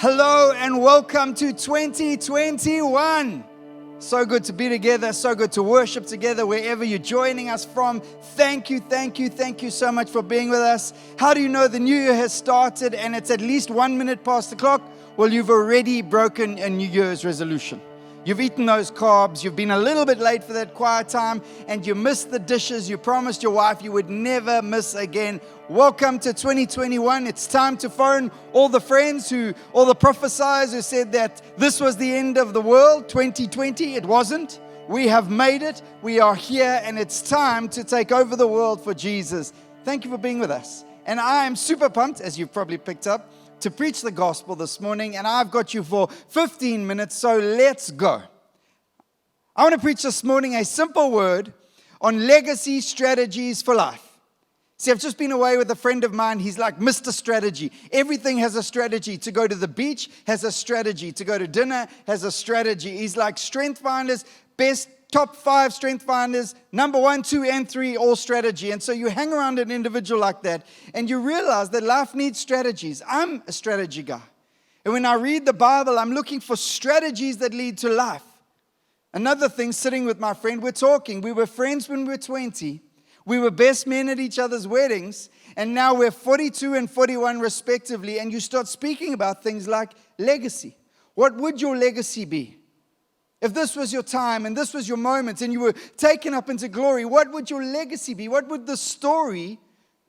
Hello and welcome to 2021. So good to be together, so good to worship together wherever you're joining us from. Thank you so much for being with us. How do you know the new year has started and it's at least 1 minute past the clock? Well, you've already broken a New Year's resolution. You've eaten those carbs, you've been a little bit late for that quiet time, and you missed the dishes you promised your wife you would never miss again. Welcome to 2021. It's time to phone all the friends all the prophesiers who said that this was the end of the world, 2020. It wasn't. We have made it. We are here, and it's time to take over the world for Jesus. Thank you for being with us. And I am super pumped, as you've probably picked up, to preach the gospel this morning, and I've got you for 15 minutes, so let's go. I want to preach this morning a simple word on legacy strategies for life. See, I've just been away with a friend of mine. He's like Mr. Strategy. Everything has a strategy. To go to the beach has a strategy. To go to dinner has a strategy. He's like Strength Finders, best top 5 Strength Finders, number 1, 2, and 3, all strategy. And so you hang around an individual like that, and you realize that life needs strategies. I'm a strategy guy. And when I read the Bible, I'm looking for strategies that lead to life. Another thing, sitting with my friend, we're talking. We were friends when we were 20. We were best men at each other's weddings. And now we're 42 and 41 respectively. And you start speaking about things like legacy. What would your legacy be? If this was your time and this was your moment and you were taken up into glory, what would your legacy be? What would the story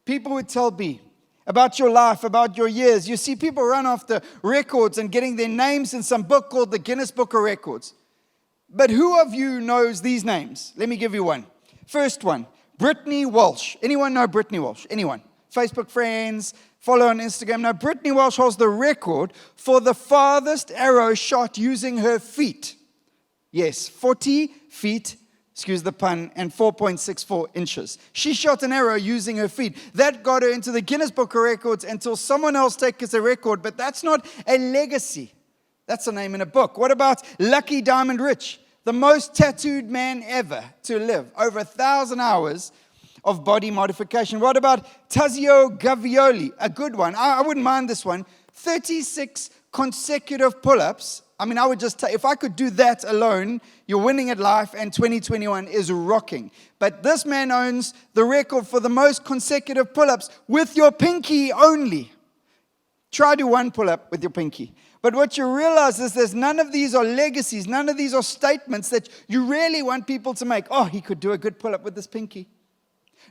people would tell be about your life, about your years? You see people run after records and getting their names in some book called the Guinness Book of Records. But who of you knows these names? Let me give you one. First one, Brittany Walsh. Anyone know Brittany Walsh? Anyone? Facebook friends, follow on Instagram. Now, Brittany Walsh holds the record for the farthest arrow shot using her feet. Yes, 40 feet, excuse the pun, and 4.64 inches. She shot an arrow using her feet. That got her into the Guinness Book of Records until someone else takes a record, but that's not a legacy. That's a name in a book. What about Lucky Diamond Rich, the most tattooed man ever to live, over 1,000 hours of body modification? What about Tazio Gavioli, a good one? I wouldn't mind this one. 36 consecutive pull-ups. I mean, I would just if I could do that alone, you're winning at life, and 2021 is rocking. But this man owns the record for the most consecutive pull-ups with your pinky only. Try do one pull-up with your pinky. But what you realize is there's none of these are legacies. None of these are statements that you really want people to make. Oh, he could do a good pull-up with his pinky.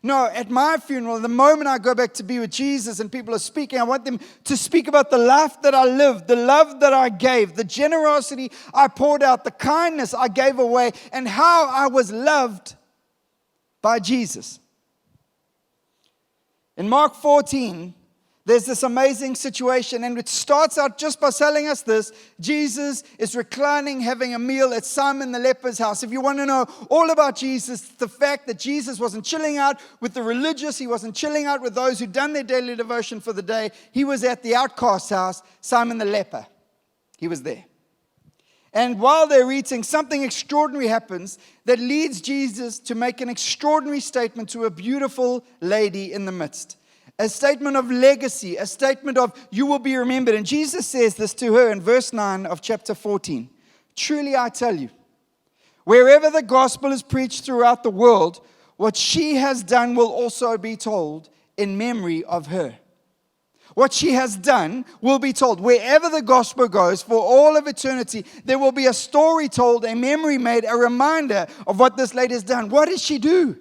No, at my funeral, the moment I go back to be with Jesus and people are speaking, I want them to speak about the life that I lived, the love that I gave, the generosity I poured out, the kindness I gave away, and how I was loved by Jesus. In Mark 14, there's this amazing situation, and it starts out just by telling us this. Jesus is reclining, having a meal at Simon the leper's house. If you want to know all about Jesus, the fact that Jesus wasn't chilling out with the religious, he wasn't chilling out with those who'd done their daily devotion for the day. He was at the outcast's house, Simon the leper. He was there. And while they're eating, something extraordinary happens that leads Jesus to make an extraordinary statement to a beautiful lady in the midst. A statement of legacy, a statement of you will be remembered. And Jesus says this to her in verse 9 of chapter 14. Truly I tell you, wherever the gospel is preached throughout the world, what she has done will also be told in memory of her. What she has done will be told. Wherever the gospel goes, for all of eternity, there will be a story told, a memory made, a reminder of what this lady has done. What did she do?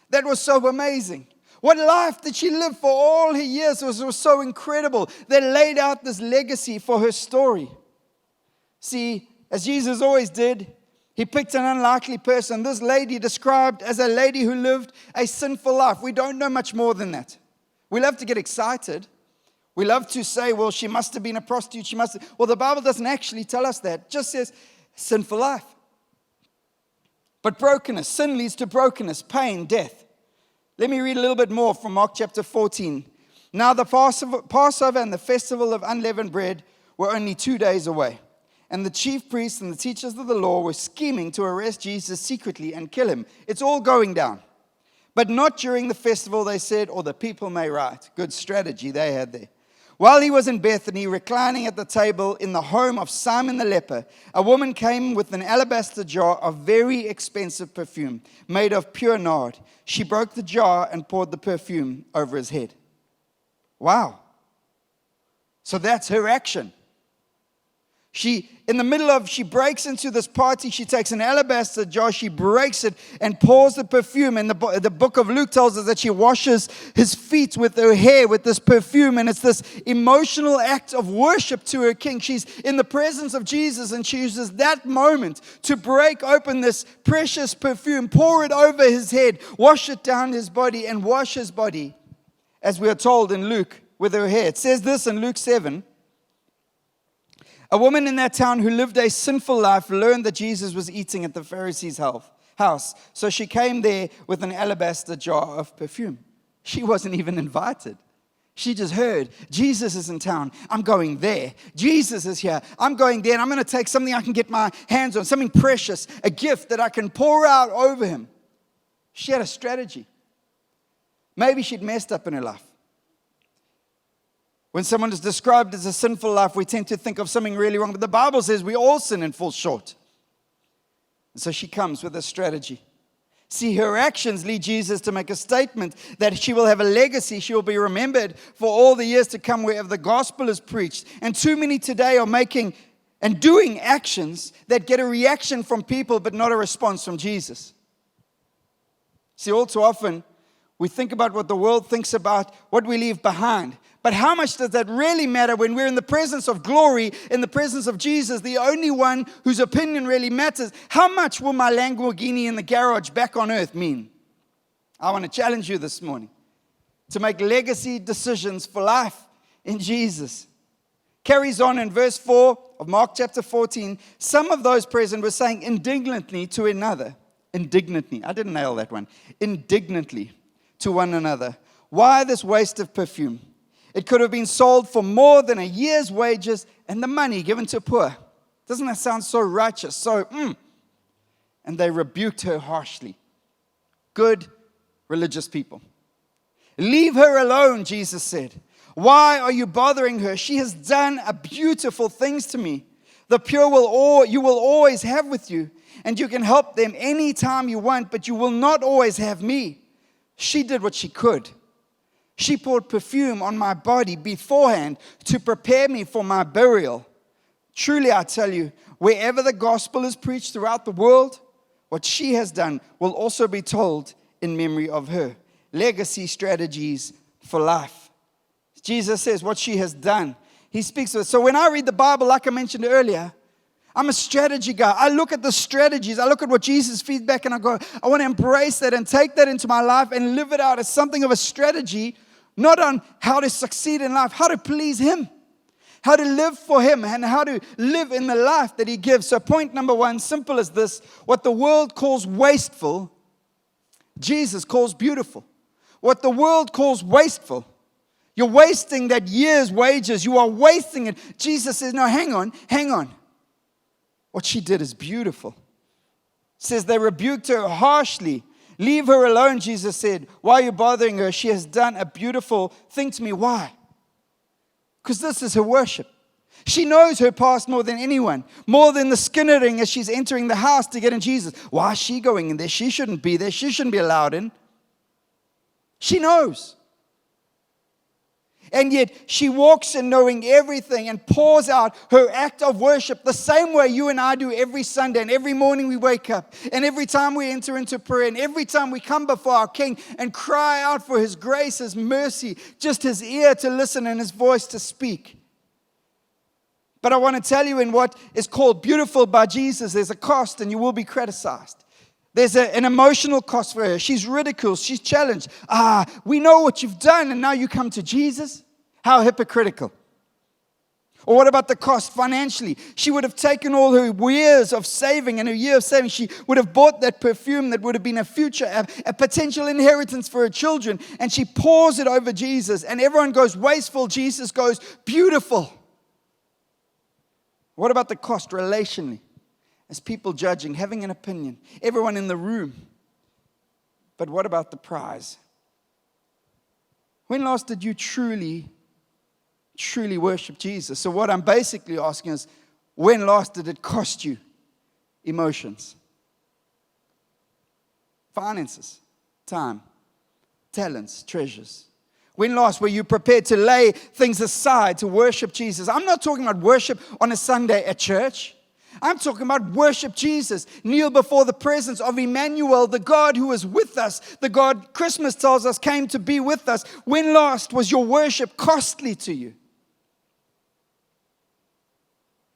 That was so amazing. What life did she live for all her years? It was so incredible. They laid out this legacy for her story. See, as Jesus always did, he picked an unlikely person. This lady described as a lady who lived a sinful life. We don't know much more than that. We love to get excited. We love to say, well, she must have been a prostitute. Well, the Bible doesn't actually tell us that. It just says sinful life. But brokenness, sin leads to brokenness, pain, death. Let me read a little bit more from Mark chapter 14. Now the Passover and the festival of unleavened bread were only 2 days away. And the chief priests and the teachers of the law were scheming to arrest Jesus secretly and kill him. It's all going down. But not during the festival, they said, or the people may riot. Good strategy they had there. While he was in Bethany, reclining at the table in the home of Simon the leper, a woman came with an alabaster jar of very expensive perfume made of pure nard. She broke the jar and poured the perfume over his head. Wow. So that's her action. She breaks into this party. She takes an alabaster jar, she breaks it and pours the perfume. And the book of Luke tells us that she washes his feet with her hair with this perfume. And it's this emotional act of worship to her king. She's in the presence of Jesus and she uses that moment to break open this precious perfume, pour it over his head, wash it down his body, and wash his body, as we are told in Luke, with her hair. It says this in Luke 7. A woman in that town who lived a sinful life learned that Jesus was eating at the Pharisee's house. So she came there with an alabaster jar of perfume. She wasn't even invited. She just heard, Jesus is in town. I'm going there. Jesus is here. I'm going there. And I'm going to take something I can get my hands on, something precious, a gift that I can pour out over him. She had a strategy. Maybe she'd messed up in her life. When someone is described as a sinful life, we tend to think of something really wrong. But the Bible says we all sin and fall short. And so she comes with a strategy. See, her actions lead Jesus to make a statement that she will have a legacy. She will be remembered for all the years to come wherever the gospel is preached. And too many today are making and doing actions that get a reaction from people but not a response from Jesus. See, all too often, we think about what the world thinks about what we leave behind. But how much does that really matter when we're in the presence of glory, in the presence of Jesus, the only one whose opinion really matters? How much will my Lamborghini in the garage back on earth mean? I want to challenge you this morning to make legacy decisions for life in Jesus. Carries on in verse 4 of Mark chapter 14. Some of those present were saying indignantly to another. Indignantly. I didn't nail that one. Indignantly to one another. Why this waste of perfume? It could have been sold for more than a year's wages and the money given to poor. Doesn't that sound so righteous? And they rebuked her harshly. Good religious people. Leave her alone, Jesus said. Why are you bothering her? She has done beautiful things to me. The pure you will always have with you, and you can help them anytime you want, but you will not always have me. She did what she could. She poured perfume on my body beforehand to prepare me for my burial. Truly, I tell you, wherever the gospel is preached throughout the world, what she has done will also be told in memory of her. Legacy strategies for life. Jesus says what she has done. He speaks of it. So when I read the Bible, like I mentioned earlier, I'm a strategy guy. I look at the strategies. I look at what Jesus feeds back and I go, I want to embrace that and take that into my life and live it out as something of a strategy, not on how to succeed in life, how to please Him, how to live for Him, and how to live in the life that He gives. So point number one, simple as this: what the world calls wasteful, Jesus calls beautiful. What the world calls wasteful, you're wasting that year's wages. You are wasting it. Jesus says, no, hang on. What she did is beautiful. It says they rebuked her harshly. Leave her alone, Jesus said. Why are you bothering her? She has done a beautiful thing to me. Why? Because this is her worship. She knows her past more than anyone, more than the skinnering as she's entering the house to get in Jesus. Why is she going in there? She shouldn't be there. She shouldn't be allowed in. She knows. And yet she walks in knowing everything and pours out her act of worship the same way you and I do every Sunday and every morning we wake up and every time we enter into prayer and every time we come before our King and cry out for His grace, His mercy, just His ear to listen and His voice to speak. But I want to tell you, in what is called beautiful by Jesus, there's a cost and you will be criticized. There's an emotional cost for her. She's ridiculed. She's challenged. We know what you've done, and now you come to Jesus? How hypocritical. Or what about the cost financially? She would have taken all her years of saving, and her year of saving, she would have bought that perfume that would have been a potential inheritance for her children, and she pours it over Jesus, and everyone goes wasteful. Jesus goes beautiful. What about the cost relationally? As people judging, having an opinion, everyone in the room. But what about the prize? When last did you truly truly worship Jesus. So what I'm basically asking is, when last did it cost you emotions, finances, time, talents, treasures? When last were you prepared to lay things aside to worship Jesus? I'm not talking about worship on a Sunday at church. I'm talking about worship Jesus. Kneel before the presence of Emmanuel, the God who is with us, the God Christmas tells us came to be with us. When last was your worship costly to you?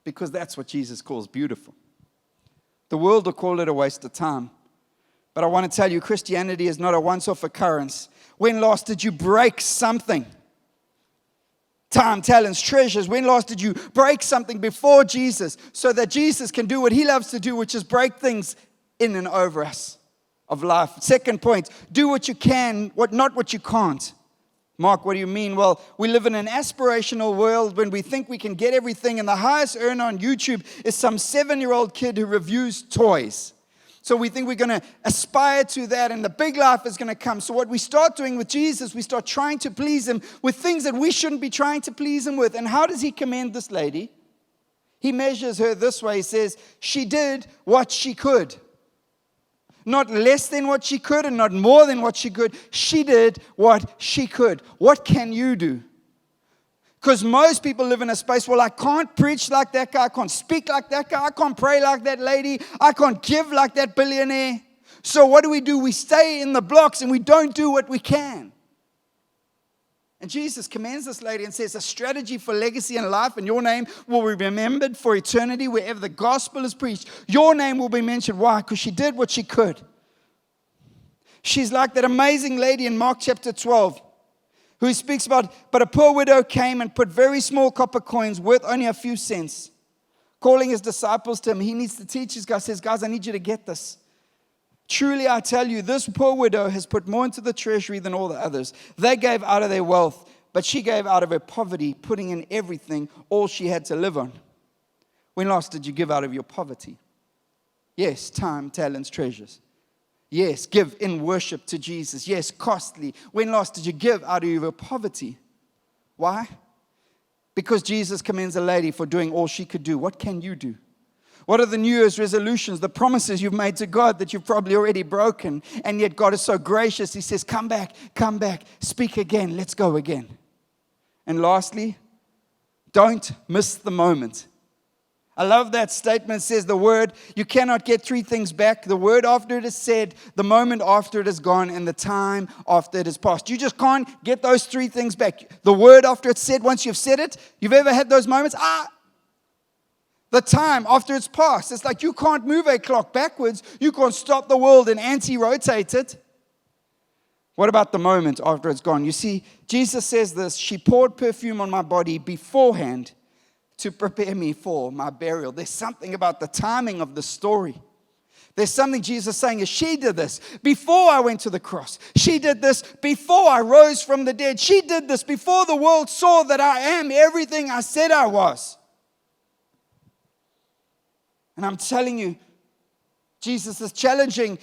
Because that's what Jesus calls beautiful. The world will call it a waste of time. But I want to tell you, Christianity is not a once-off occurrence. When last did you break something? Time, talents, treasures. When last did you break something before Jesus so that Jesus can do what he loves to do, which is break things in and over us of life? Second point, do what you can, not what you can't. Mark, what do you mean? Well, we live in an aspirational world when we think we can get everything, and the highest earner on YouTube is some 7-year-old kid who reviews toys. So we think we're going to aspire to that, and the big life is going to come. So what we start doing with Jesus, we start trying to please him with things that we shouldn't be trying to please him with. And how does he commend this lady? He measures her this way. He says, she did what she could. Not less than what she could and not more than what she could. She did what she could. What can you do? Because most people live in a space, well, I can't preach like that guy, I can't speak like that guy, I can't pray like that lady, I can't give like that billionaire. So what do? We stay in the blocks and we don't do what we can. And Jesus commends this lady and says, a strategy for legacy and life, and your name will be remembered for eternity wherever the gospel is preached. Your name will be mentioned. Why? Because she did what she could. She's like that amazing lady in Mark chapter 12, who speaks about, but a poor widow came and put very small copper coins worth only a few cents. Calling his disciples to him, he needs to teach his guys. Says, guys, I need you to get this. Truly, I tell you, this poor widow has put more into the treasury than all the others. They gave out of their wealth, but she gave out of her poverty, putting in everything, all she had to live on. When last did you give out of your poverty? Yes, time, talents, treasures. Yes, give in worship to Jesus. Yes, costly. When last did you give out of your poverty? Why? Because Jesus commends a lady for doing all she could do. What can you do? What are the New Year's resolutions, the promises you've made to God that you've probably already broken? And yet God is so gracious. He says, come back, speak again, let's go again. And lastly, don't miss the moment. I love that statement. It says the word, you cannot get 3 things back. The word after it is said, the moment after it is gone, and the time after it is past. You just can't get those 3 things back. The word after it's said, once you've said it, you've ever had those moments? The time after it's passed. It's like you can't move a clock backwards. You can't stop the world and anti-rotate it. What about the moment after it's gone? You see, Jesus says this, she poured perfume on my body beforehand to prepare me for my burial. There's something about the timing of the story. There's something Jesus is saying is she did this before I went to the cross. She did this before I rose from the dead. She did this before the world saw that I am everything I said I was. And I'm telling you, Jesus is challenging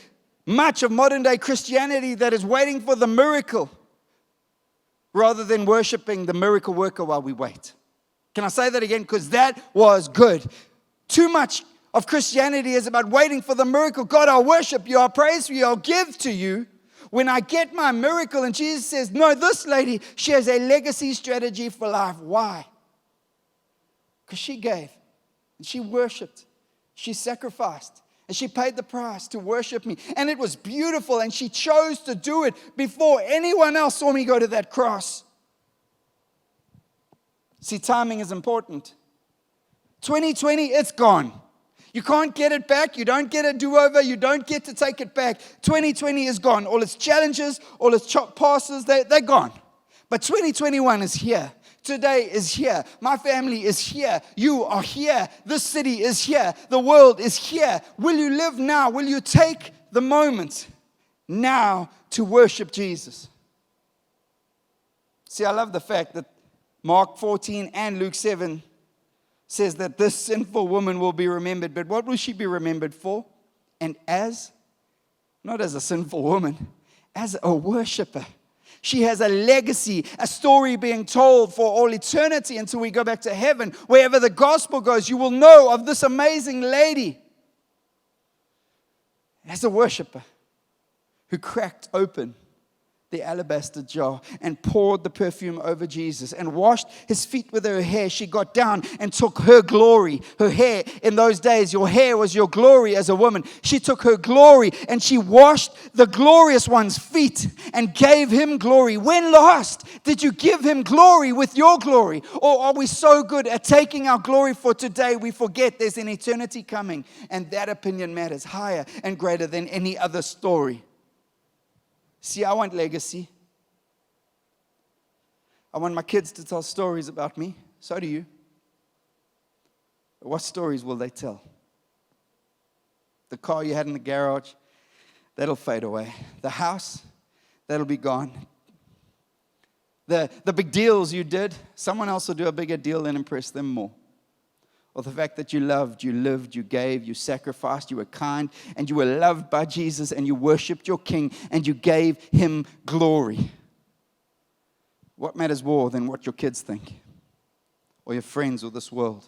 much of modern day Christianity that is waiting for the miracle rather than worshiping the miracle worker while we wait. Can I say that again? Because that was good. Too much of Christianity is about waiting for the miracle. God, I'll worship you, I'll praise you, I'll give to you when I get my miracle. And Jesus says, no, this lady, she has a legacy strategy for life. Why? Because she gave and she worshiped. She sacrificed and she paid the price to worship me. And it was beautiful, and she chose to do it before anyone else saw me go to that cross. See, timing is important. 2020, it's gone. You can't get it back. You don't get a do-over. You don't get to take it back. 2020 is gone. All its challenges, all its passes, they're gone. But 2021 is here. Today is here. My family is here. You are here. This city is here. The world is here. Will you live now? Will you take the moment now to worship Jesus? See, I love the fact that Mark 14 and Luke 7 says that this sinful woman will be remembered. But what will she be remembered for? And not as a sinful woman, as a worshiper. She has a legacy, a story being told for all eternity until we go back to heaven. Wherever the gospel goes, you will know of this amazing lady as a worshiper who cracked open the alabaster jar and poured the perfume over Jesus and washed his feet with her hair. She got down and took her glory, her hair. In those days, your hair was your glory as a woman. She took her glory and she washed the glorious one's feet and gave him glory. When last did you give him glory with your glory? Or are we so good at taking our glory for today, we forget there's an eternity coming, and that opinion matters higher and greater than any other story? See, I want legacy. I want my kids to tell stories about me. So do you. But what stories will they tell? The car you had in the garage, that'll fade away. The house, that'll be gone. The big deals you did, someone else will do a bigger deal and impress them more. Or the fact that you loved, you lived, you gave, you sacrificed, you were kind, and you were loved by Jesus, and you worshiped your King, and you gave him glory. What matters more than what your kids think? Or your friends or this world?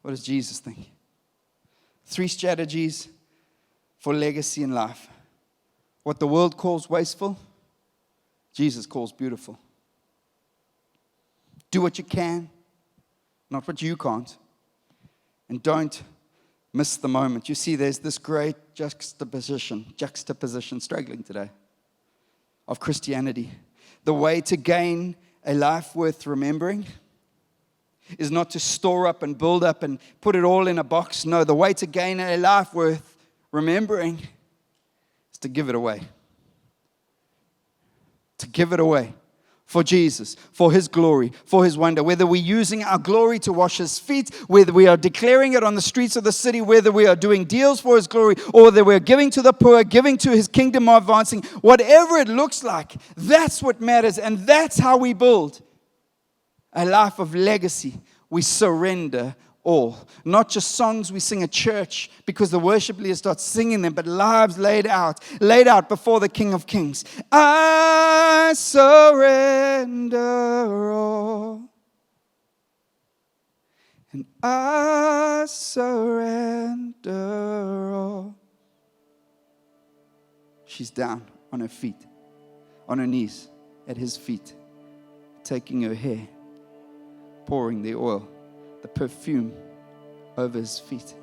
What does Jesus think? 3 strategies for legacy in life. What the world calls wasteful, Jesus calls beautiful. Do what you can, not what you can't. And don't miss the moment. You see, there's this great juxtaposition, struggling today, of Christianity. The way to gain a life worth remembering is not to store up and build up and put it all in a box. No, the way to gain a life worth remembering is to give it away. To give it away. For Jesus, for his glory, for his wonder. Whether we're using our glory to wash his feet, whether we are declaring it on the streets of the city, whether we are doing deals for his glory, or whether we're giving to the poor, giving to his kingdom advancing, whatever it looks like, that's what matters. And that's how we build a life of legacy. We surrender all. Not just songs we sing at church because the worship leader starts singing them, but lives laid out before the King of Kings. I surrender all. And I surrender all. She's down on her feet, on her knees, at his feet, taking her hair, pouring the oil, the perfume over his feet.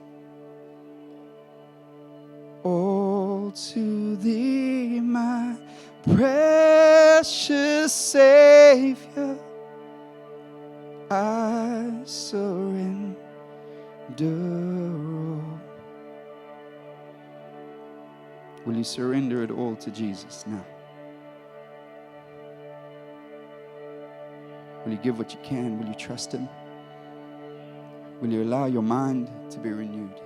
All to thee, my precious Savior, I surrender all. Will you surrender it all to Jesus now? Will you give what you can? Will you trust him? Will you allow your mind to be renewed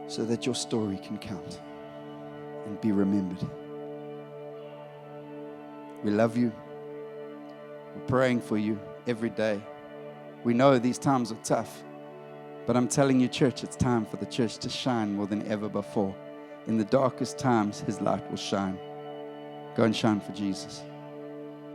so that your story can count and be remembered? We love you. We're praying for you every day. We know these times are tough, but I'm telling you, church, it's time for the church to shine more than ever before. In the darkest times, his light will shine. Go and shine for Jesus.